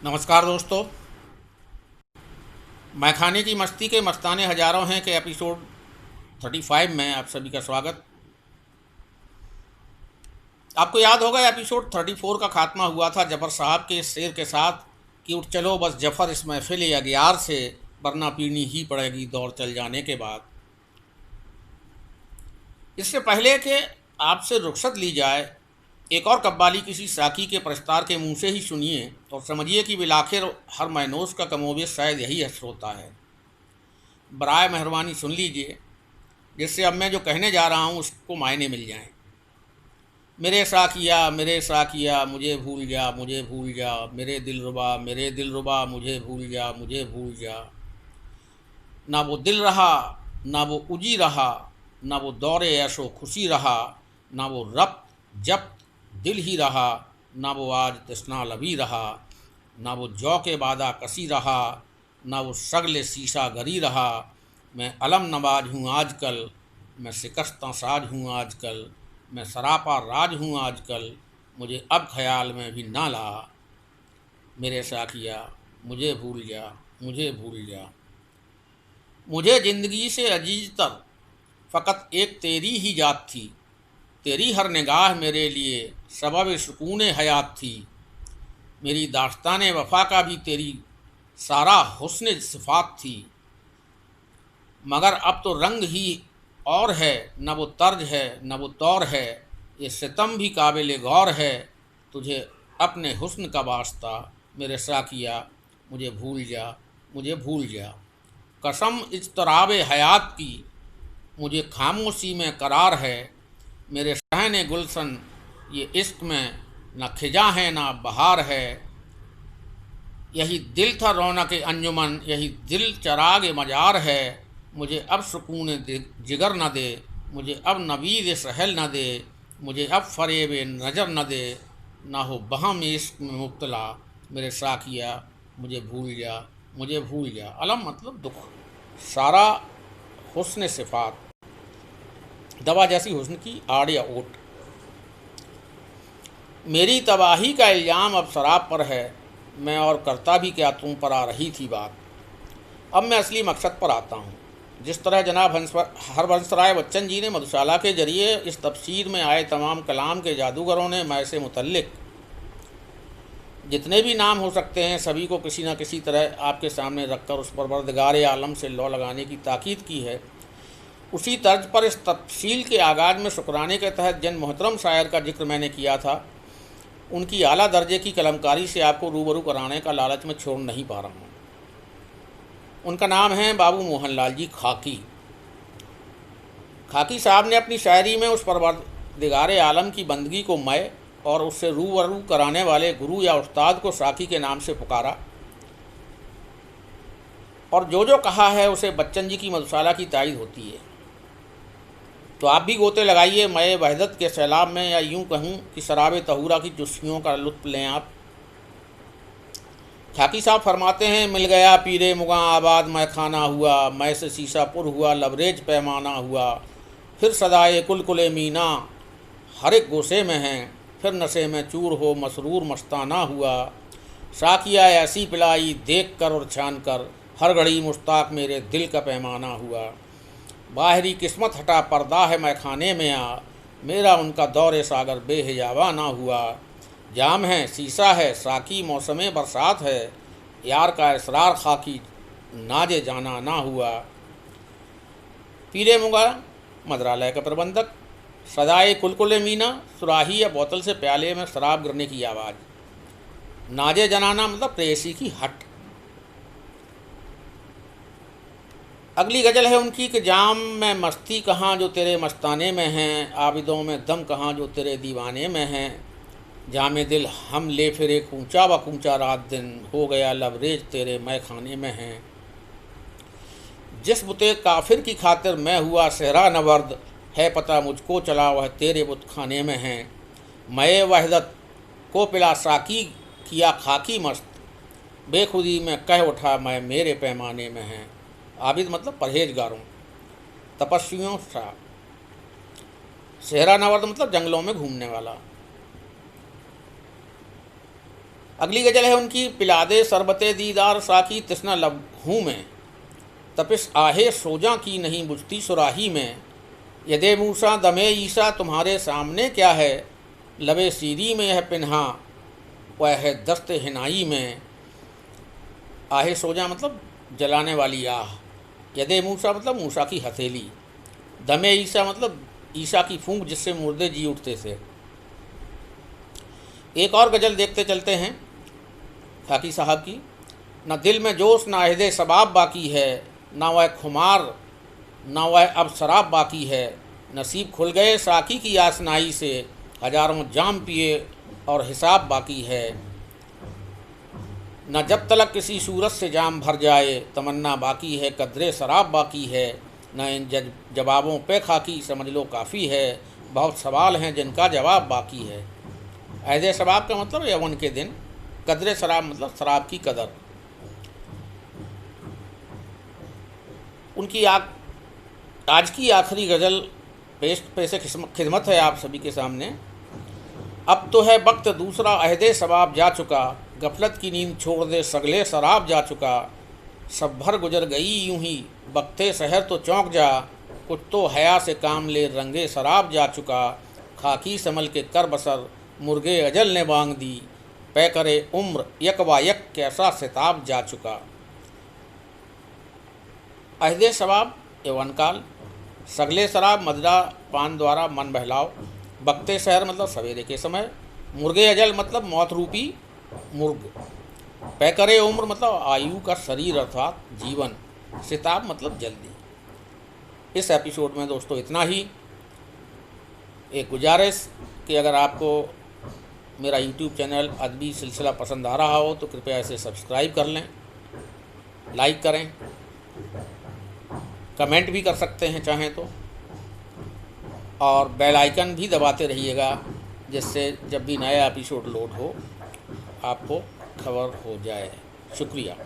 नमस्कार दोस्तों। मैं खाने की मस्ती के मस्ताने हजारों हैं के एपिसोड 35 में आप सभी का स्वागत। आपको याद होगा एपिसोड 34 का खात्मा हुआ था जफर साहब के इस शेर के साथ कि उठ चलो बस जफर इस महफिल अगियार से, वरना पीनी ही पड़ेगी दौर चल जाने के बाद। इससे पहले कि आपसे रुखसत ली जाए, एक और कव्वाली किसी साकी के प्रस्तार के मुंह से ही सुनिए और समझिए कि बिलाखिर हर मैनोस का कमोबेश शायद यही हश्र होता है। बराए मेहरबानी सुन लीजिए, जिससे अब मैं जो कहने जा रहा हूँ उसको मायने मिल जाएं। मेरे साकिया मुझे भूल जा, मुझे भूल जा, मेरे दिल रुबा मुझे भूल जा, मुझे भूल जा। ना वो दिल रहा, ना वो उजी रहा, ना वो दौरे ऐशो खुशी रहा, ना वो रब्त जब्त दिल ही रहा, ना वो आज तस्ना लबी रहा, ना वो जौ के बादा कसी रहा, ना वो शगल शीशा गरी रहा। मैं अलम नवाज हूँ आजकल, मैं शिकस्ता साज हूँ आजकल, मैं सरापा राज हूँ आजकल, मुझे अब ख्याल में भी ना ला। मेरे साकिया मुझे भूल जा, मुझे भूल जा। मुझे ज़िंदगी से अजीज तर फ़कत एक तेरी ही याद थी, तेरी हर निगाह मेरे लिए सबब सुकून हयात थी। मेरी दास्तान वफ़ा का भी तेरी सारा हुस्न सिफ़ात थी, मगर अब तो रंग ही और है, न वो तर्ज है न वो तौर है। ये सितम भी काबिल गौर है, तुझे अपने हुस्न का वास्ता। मेरे साकिया मुझे भूल जा, मुझे भूल जा। कसम इज़्तराब हयात की मुझे खामोशी में करार है। मेरे शहन गुलशन ये इश्क में न खिजा है न बहार है। यही दिल था रौनक अंजुमन, यही दिल चराग मजार है। मुझे अब सुकून जिगर न दे, मुझे अब नवीद सहल न दे, मुझे अब फरेब नज़र न दे, ना हो बहम इश्क में मुब्तला। मेरे साकिया मुझे भूल जा, मुझे भूल जा। अलम मतलब दुख, सारा हुस्न सिफ़ात, दवा जैसी हुस्न की आड़ या ओट। मेरी तबाही का इल्ज़ाम अब शराब पर है, मैं और करता भी क्या तुम पर आ रही थी बात। अब मैं असली मकसद पर आता हूँ। जिस तरह जनाब हरबंस राय बच्चन जी ने मधुशाला के ज़रिए इस तफसीर में आए तमाम कलाम के जादूगरों ने मैं से मुतल्लिक जितने भी नाम हो सकते हैं सभी को किसी न किसी तरह आपके सामने रखकर उस परवरदिगार आलम से लौ लगाने की ताकीद की है, उसी तर्ज पर इस तफसील के आगाज़ में शुक्राने के तहत जिन मोहतरम शायर का जिक्र मैंने किया था, उनकी आला दर्जे की कलमकारी से आपको रूबरू कराने का लालच में छोड़ नहीं पा रहा हूँ। उनका नाम है बाबू मोहन लाल जी खाकी। खाकी साहब ने अपनी शायरी में उस परवरदिगार आलम की बंदगी को मय और उससे रूबरू कराने वाले गुरु या उस्ताद को साकी के नाम से पुकारा, और जो कहा है उसे बच्चन जी की मधुशाला की तायद होती है। तो आप भी गोते लगाइए मय वहदत के सैलाब में, या यूं कहूँ कि शराब तहूरा की चुस्कियों का लुत्फ़ लें आप। खाकी साहब फरमाते हैं, मिल गया पीरे मुगा आबाद मैं खाना हुआ, मैं से शीशा पुर हुआ लबरेज पैमाना हुआ। फिर सदाए कुलकुले मीना हर एक गोशे में हैं, फिर नशे में चूर हो मसरूर मस्ताना हुआ। साकिया ऐसी पिलाई देख कर और छान कर, हर घड़ी मुश्ताक मेरे दिल का पैमाना हुआ। बाहरी किस्मत हटा पर्दा है मैं खाने में आ, मेरा उनका दौरे सागर बेहिजाबा ना हुआ। जाम है शीशा है साकी मौसम बरसात है, यार का इसरार खाकी नाजे जाना ना हुआ। पीरे मुगा मदरालय का प्रबंधक, सदाए कुलकुले मीना सुराही या बोतल से प्याले में शराब गिरने की आवाज़, नाजे जनाना मतलब प्रेयसी की हट। अगली गज़ल है उनकी कि जाम में मस्ती कहाँ जो तेरे मस्ताने में हैं, आबिदों में दम कहाँ जो तेरे दीवाने में हैं। जामे दिल हम ले फिरे कूचा व कूचा रात दिन, हो गया लबरेज तेरे मैं खाने में हैं। जिस बुते काफिर की खातिर मैं हुआ सहरा नवर्द, है पता मुझको चला वह तेरे बुत खाने में हैं। मय वहदत को पिला साकी किया खाकी मस्त, बेखुदी में कह उठा मैं मेरे पैमाने में हैं। आबिद मतलब परहेजगारों, तपस्वियों सा। सहरा नवर्द मतलब जंगलों में घूमने वाला। अगली गज़ल है उनकी, पिला दे शरबते दीदार साकी तृष्णा लब हूँ मैं, तपिश आहे सोजा की नहीं बुझती सुराही में, यदे मूसा दमे ईसा तुम्हारे सामने क्या है, लबे सीरी में है पिन्हा वह है दस्त हिनाई में। आहे सोजा मतलब जलाने वाली आह, यदे मूसा मतलब मूसा की हथेली, दमे ईसा मतलब ईसा की फूंक जिससे मुर्दे जी उठते थे। एक और गज़ल देखते चलते हैं खाकी साहब की, न दिल में जोश न अहदे सबाब बाकी है, ना वह खुमार ना वह अब शराब बाकी है, नसीब खुल गए साकी की आसनाई से, हजारों जाम पिए और हिसाब बाकी है। न जब तलक किसी सूरत से जाम भर जाए, तमन्ना बाकी है कदरे शराब बाकी है, न इन जवाबों पे खाकी समझ लो काफ़ी है, बहुत सवाल हैं जिनका जवाब बाकी है। अहदे शबाब का मतलब यौवन के दिन, कदरे शराब मतलब शराब की कदर। उनकी आज की आखिरी गज़ल पेश खिदमत है आप सभी के सामने। अब तो है वक्त दूसरा अहदे शबाब जा चुका, गफलत की नींद छोड़ दे सगले शराब जा चुका, सब भर गुजर गई यूं ही बख्ते शहर तो चौंक जा, कुछ तो हया से काम ले रंगे शराब जा चुका, खाकी समल के कर बसर मुर्गे अजल ने बांग दी, पै करे उम्र यक वा यक कैसा सिताब जा चुका। अहदे शबाब यौवन काल, सगले शराब मदरा पान द्वारा मन बहलाव, बख्ते शहर मतलब सवेरे के समय, मुर्गे अजल मतलब मौत रूपी मुर्ग, पै करे उम्र मतलब आयु का शरीर अर्थात जीवन, सिताब मतलब जल्दी। इस एपिसोड में दोस्तों इतना ही। एक गुजारिश कि अगर आपको मेरा यूट्यूब चैनल अदबी सिलसिला पसंद आ रहा हो तो कृपया इसे सब्सक्राइब कर लें, लाइक करें, कमेंट भी कर सकते हैं चाहें तो, और बेल आइकन भी दबाते रहिएगा जिससे जब भी नया एपिसोड लोड हो आपको खबर हो जाए। शुक्रिया।